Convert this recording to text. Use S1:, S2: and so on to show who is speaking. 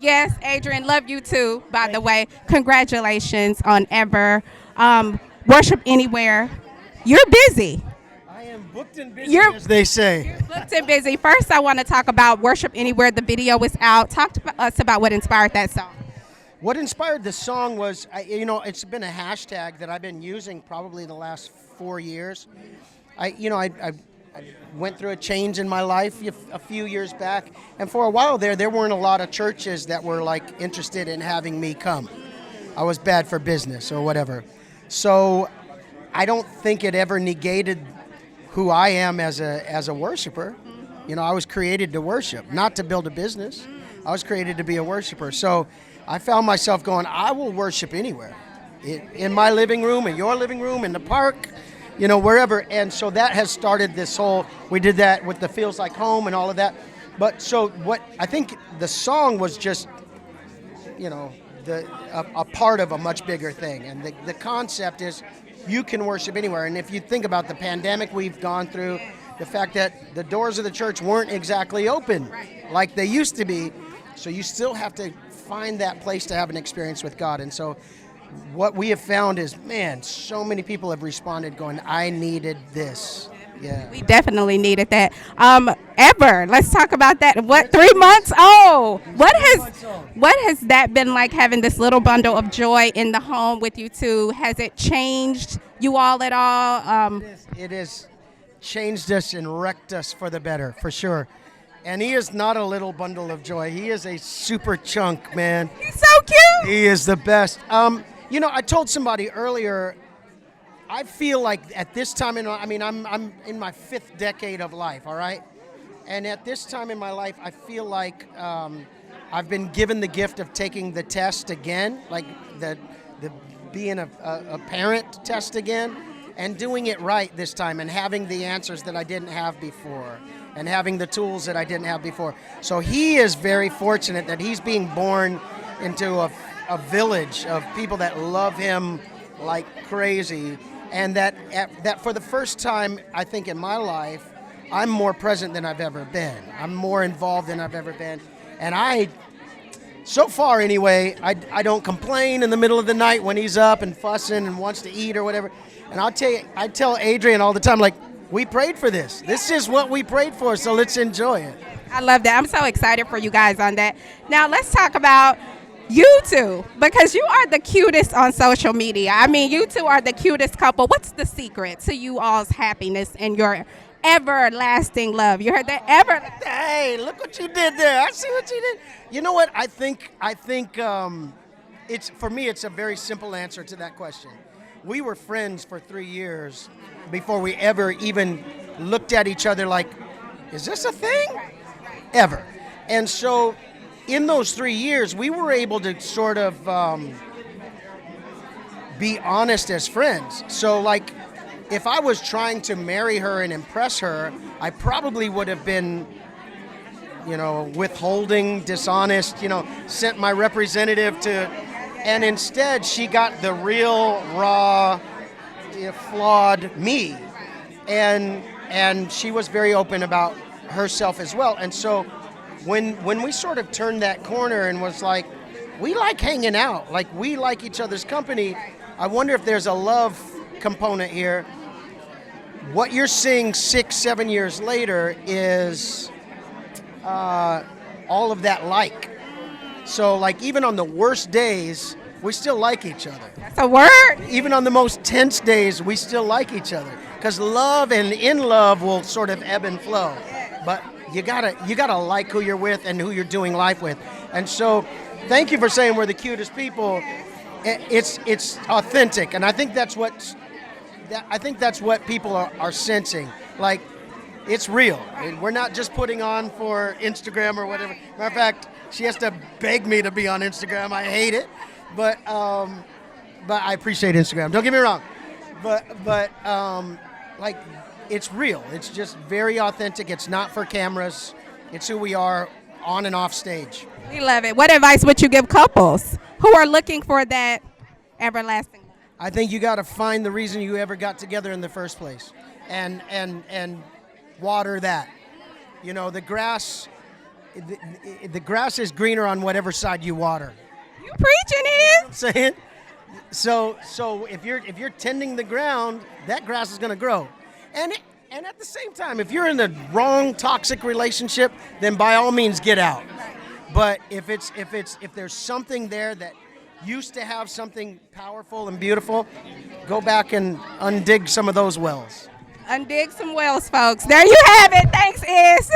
S1: Yes, Adrienne, love you too, by the way. Congratulations on Ever. Worship Anywhere. You're busy.
S2: I am booked and busy,
S1: You're
S2: as they say.
S1: booked and busy. First, I want to talk about Worship Anywhere. The video is out. Talk to us about what inspired that song.
S2: What inspired the song was, it's been a hashtag that I've been using probably the last 4 years. I went through a change in my life a few years back, and for a while there weren't a lot of churches that were like interested in having me come. I was bad for business or whatever. So I don't think it ever negated who I am as a worshiper. I was created to worship, not to build a business. I was created to be a worshiper. So I found myself going, I will worship anywhere. In my living room, in your living room, in the park, wherever. And so that has started this whole, we did that with the Feels Like Home and all of that. But so what, I think the song was just, a part of a much bigger thing. And the concept is you can worship anywhere. And if you think about the pandemic we've gone through, the fact that the doors of the church weren't exactly open like they used to be, so you still have to find that place to have an experience with God. And so what we have found is, man, so many people have responded going, I needed this. Yeah.
S1: We definitely needed that. Ever. Let's talk about that. What, 3 months? Oh, what has that been like, having this little bundle of joy in the home with you two? Has it changed you all at all?
S2: It has changed us and wrecked us for the better, for sure. And he is not a little bundle of joy. He is a super chunk, man.
S1: He's so cute.
S2: He is the best. I told somebody earlier, I feel like at this time I'm in my 5th decade of life, all right? And at this time in my life, I feel like I've been given the gift of taking the test again, like the being a parent test again, and doing it right this time and having the answers that I didn't have before and having the tools that I didn't have before. So he is very fortunate that he's being born into a village of people that love him like crazy, and that for the first time, I think, in my life, I'm more present than I've ever been. I'm more involved than I've ever been. And so far anyway, I don't complain in the middle of the night when he's up and fussing and wants to eat or whatever. And I'll tell you, I tell Adrienne all the time, like, we prayed for this. This is what we prayed for, so let's enjoy it.
S1: I love that. I'm so excited for you guys on that. Now let's talk about you two, because you are the cutest on social media. I mean, you two are the cutest couple. What's the secret to you all's happiness and your everlasting love? You heard that?
S2: Hey, look what you did there. I see what you did. You know what? I think it's, for me, it's a very simple answer to that question. We were friends for 3 years before we ever even looked at each other like, is this a thing? Ever. And so in those 3 years, we were able to sort of be honest as friends. So, like, if I was trying to marry her and impress her, I probably would have been, withholding, dishonest, sent my representative to, and instead she got the real, raw, flawed me. And she was very open about herself as well. And so when we sort of turned that corner and was like, we like hanging out, like we like each other's company, I wonder if there's a love component here. What you're seeing 6-7 years later is all of that like. So, like, even on the worst days, we still like each other.
S1: That's a word.
S2: Even on the most tense days, we still like each other. Because love and in love will sort of ebb and flow. But you gotta like who you're with and who you're doing life with. And so, thank you for saying we're the cutest people. It's authentic, and I think that's what people are sensing. Like, it's real. We're not just putting on for Instagram or whatever. Matter of fact, she has to beg me to be on Instagram. I hate it, but I appreciate Instagram. Don't get me wrong, but like, it's real. It's just very authentic. It's not for cameras. It's who we are on and off stage.
S1: We love it. What advice would you give couples who are looking for that everlasting love?
S2: I think you got to find the reason you ever got together in the first place, and water that. The grass, the grass is greener on whatever side you water.
S1: You preaching is?
S2: Saying, so if you're tending the ground, that grass is going to grow, and at the same time, if you're in the wrong toxic relationship, then by all means get out. But if there's something there that used to have something powerful and beautiful, go back and undig some of those wells.
S1: Undig some wells, folks. There you have it. Thanks, Is.